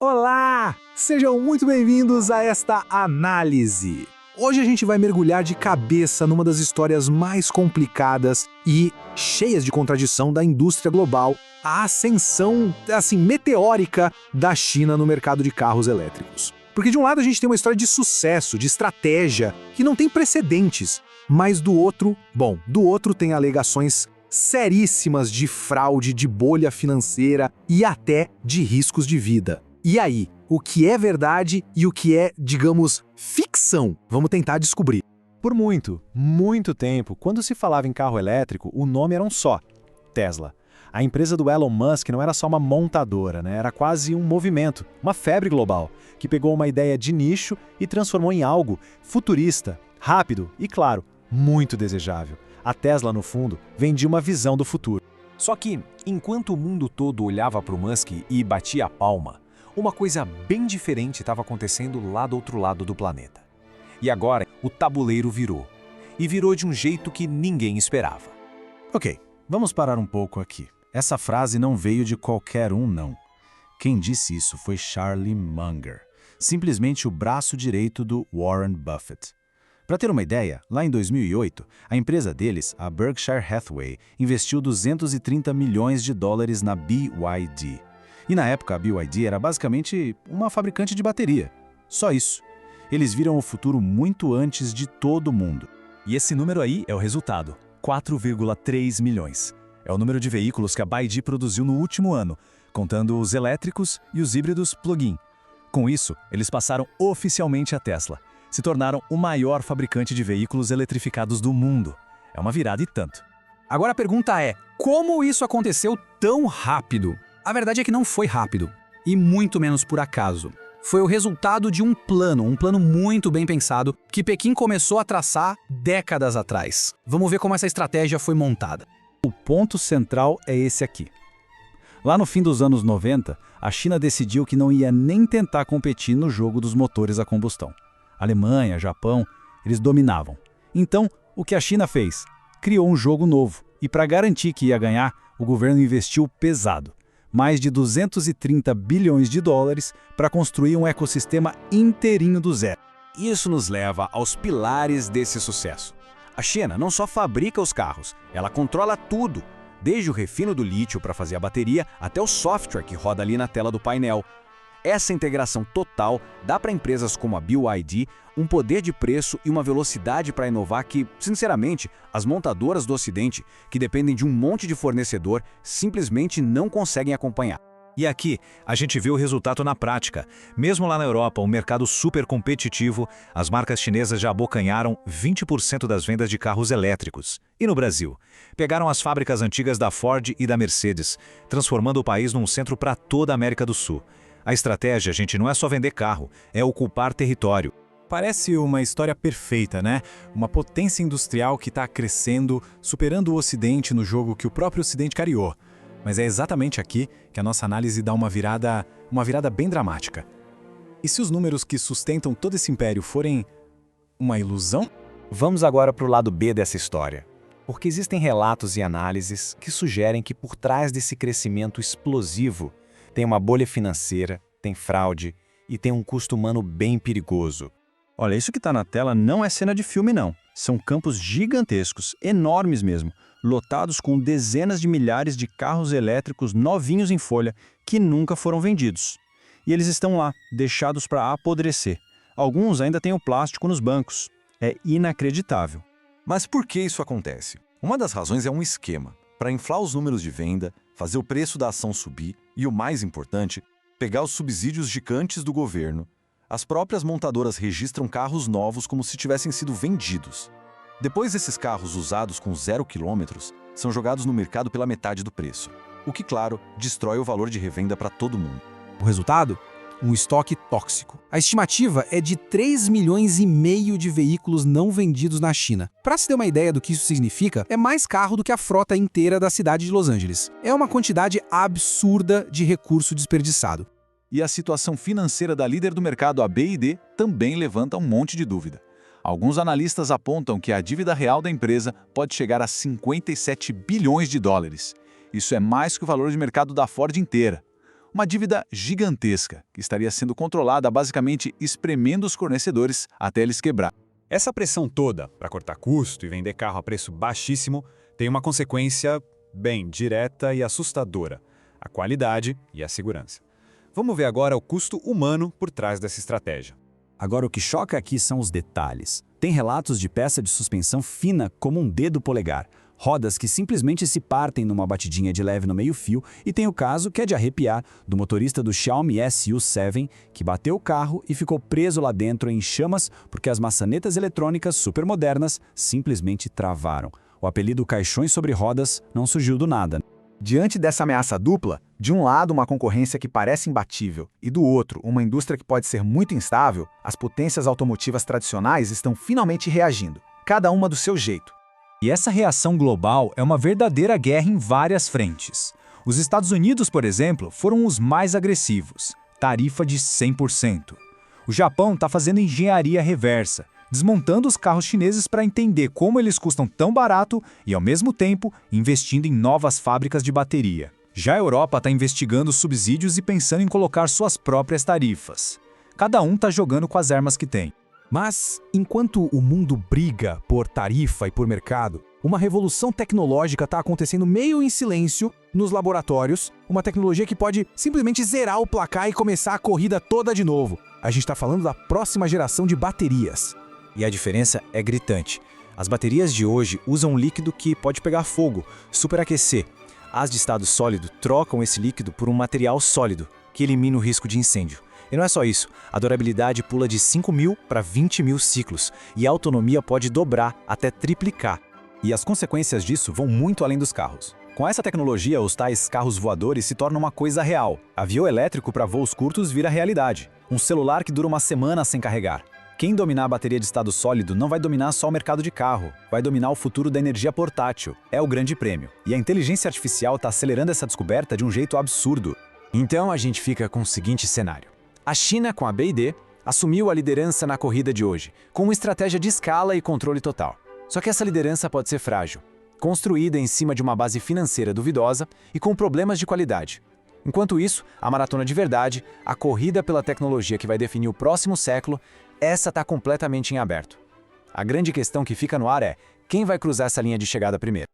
Olá! Sejam muito bem-vindos a esta análise. Hoje a gente vai mergulhar de cabeça numa das histórias mais complicadas e cheias de contradição da indústria global, a ascensão, meteórica da China no mercado de carros elétricos. Porque de um lado a gente tem uma história de sucesso, de estratégia, que não tem precedentes, mas do outro tem alegações seríssimas de fraude, de bolha financeira e até de riscos de vida. E aí, o que é verdade e o que é, digamos, ficção? Vamos tentar descobrir. Por muito tempo, quando se falava em carro elétrico, o nome era um só: Tesla. A empresa do Elon Musk não era só uma montadora, né? Era quase um movimento, uma febre global, que pegou uma ideia de nicho e transformou em algo futurista, rápido e, claro, muito desejável. A Tesla, no fundo, vendia uma visão do futuro. Só que, enquanto o mundo todo olhava para o Musk e batia a palma, uma coisa bem diferente estava acontecendo lá do outro lado do planeta. E agora, o tabuleiro virou. E virou de um jeito que ninguém esperava. Ok, vamos parar um pouco aqui. Essa frase não veio de qualquer um, não. Quem disse isso foi Charlie Munger, simplesmente o braço direito do Warren Buffett. Para ter uma ideia, lá em 2008, a empresa deles, a Berkshire Hathaway, investiu $230 milhões na BYD. E na época a BYD era basicamente uma fabricante de bateria. Só isso. Eles viram o futuro muito antes de todo mundo. E esse número aí é o resultado: 4,3 milhões. É o número de veículos que a BYD produziu no último ano, contando os elétricos e os híbridos plug-in. Com isso, eles passaram oficialmente a Tesla. Se tornaram o maior fabricante de veículos eletrificados do mundo. É uma virada e tanto. Agora a pergunta é, como isso aconteceu tão rápido? A verdade é que não foi rápido, e muito menos por acaso. Foi o resultado de um plano muito bem pensado, que Pequim começou a traçar décadas atrás. Vamos ver como essa estratégia foi montada. O ponto central é esse aqui. Lá no fim dos anos 90, a China decidiu que não ia nem tentar competir no jogo dos motores a combustão. Alemanha, Japão, eles dominavam. Então, o que a China fez? Criou um jogo novo, e para garantir que ia ganhar, o governo investiu pesado. Mais de $230 bilhões para construir um ecossistema inteirinho do zero. Isso nos leva aos pilares desse sucesso. A China não só fabrica os carros, ela controla tudo, desde o refino do lítio para fazer a bateria até o software que roda ali na tela do painel. Essa integração total dá para empresas como a BYD um poder de preço e uma velocidade para inovar que, sinceramente, as montadoras do Ocidente, que dependem de um monte de fornecedor, simplesmente não conseguem acompanhar. E aqui, a gente vê o resultado na prática. Mesmo lá na Europa, um mercado super competitivo, as marcas chinesas já abocanharam 20% das vendas de carros elétricos. E no Brasil? Pegaram as fábricas antigas da Ford e da Mercedes, transformando o país num centro para toda a América do Sul. A estratégia, gente, não é só vender carro, é ocupar território. Parece uma história perfeita, né? Uma potência industrial que está crescendo, superando o Ocidente no jogo que o próprio Ocidente criou. Mas é exatamente aqui que a nossa análise dá uma virada bem dramática. E se os números que sustentam todo esse império forem uma ilusão? Vamos agora para o lado B dessa história. Porque existem relatos e análises que sugerem que por trás desse crescimento explosivo tem uma bolha financeira, tem fraude e tem um custo humano bem perigoso. Olha, isso que está na tela não é cena de filme, não. São campos gigantescos, enormes mesmo, lotados com dezenas de milhares de carros elétricos novinhos em folha que nunca foram vendidos. E eles estão lá, deixados para apodrecer. Alguns ainda têm o plástico nos bancos. É inacreditável. Mas por que isso acontece? Uma das razões é um esquema para inflar os números de venda, fazer o preço da ação subir e, o mais importante, pegar os subsídios gigantes do governo. As próprias montadoras registram carros novos como se tivessem sido vendidos. Depois, esses carros usados com 0 quilômetros são jogados no mercado pela metade do preço, o que, claro, destrói o valor de revenda para todo mundo. O resultado? Um estoque tóxico. A estimativa é de 3,5 milhões de veículos não vendidos na China. Para se ter uma ideia do que isso significa, é mais carro do que a frota inteira da cidade de Los Angeles. É uma quantidade absurda de recurso desperdiçado. E a situação financeira da líder do mercado, a BYD, também levanta um monte de dúvida. Alguns analistas apontam que a dívida real da empresa pode chegar a $57 bilhões. Isso é mais que o valor de mercado da Ford inteira. Uma dívida gigantesca, que estaria sendo controlada basicamente espremendo os fornecedores até eles quebrar. Essa pressão toda para cortar custo e vender carro a preço baixíssimo tem uma consequência bem direta e assustadora: a qualidade e a segurança. Vamos ver agora o custo humano por trás dessa estratégia. Agora, o que choca aqui são os detalhes. Tem relatos de peça de suspensão fina como um dedo polegar, rodas que simplesmente se partem numa batidinha de leve no meio-fio, e tem o caso, que é de arrepiar, do motorista do Xiaomi SU7 que bateu o carro e ficou preso lá dentro em chamas porque as maçanetas eletrônicas supermodernas simplesmente travaram. O apelido caixões sobre rodas não surgiu do nada. Diante dessa ameaça dupla, de um lado uma concorrência que parece imbatível e do outro uma indústria que pode ser muito instável, as potências automotivas tradicionais estão finalmente reagindo, cada uma do seu jeito. E essa reação global é uma verdadeira guerra em várias frentes. Os Estados Unidos, por exemplo, foram os mais agressivos, tarifa de 100%. O Japão está fazendo engenharia reversa, desmontando os carros chineses para entender como eles custam tão barato e, ao mesmo tempo, investindo em novas fábricas de bateria. Já a Europa está investigando subsídios e pensando em colocar suas próprias tarifas. Cada um está jogando com as armas que tem. Mas, enquanto o mundo briga por tarifa e por mercado, uma revolução tecnológica está acontecendo meio em silêncio nos laboratórios, uma tecnologia que pode simplesmente zerar o placar e começar a corrida toda de novo. A gente está falando da próxima geração de baterias. E a diferença é gritante. As baterias de hoje usam um líquido que pode pegar fogo, superaquecer. As de estado sólido trocam esse líquido por um material sólido, que elimina o risco de incêndio. E não é só isso, a durabilidade pula de 5.000 para 20.000 ciclos, e a autonomia pode dobrar até triplicar. E as consequências disso vão muito além dos carros. Com essa tecnologia, os tais carros voadores se tornam uma coisa real. Avião elétrico para voos curtos vira realidade. Um celular que dura uma semana sem carregar. Quem dominar a bateria de estado sólido não vai dominar só o mercado de carro, vai dominar o futuro da energia portátil. É o grande prêmio. E a inteligência artificial está acelerando essa descoberta de um jeito absurdo. Então a gente fica com o seguinte cenário. A China, com a BYD, assumiu a liderança na corrida de hoje, com uma estratégia de escala e controle total. Só que essa liderança pode ser frágil, construída em cima de uma base financeira duvidosa e com problemas de qualidade. Enquanto isso, a maratona de verdade, a corrida pela tecnologia que vai definir o próximo século, essa está completamente em aberto. A grande questão que fica no ar é: quem vai cruzar essa linha de chegada primeiro?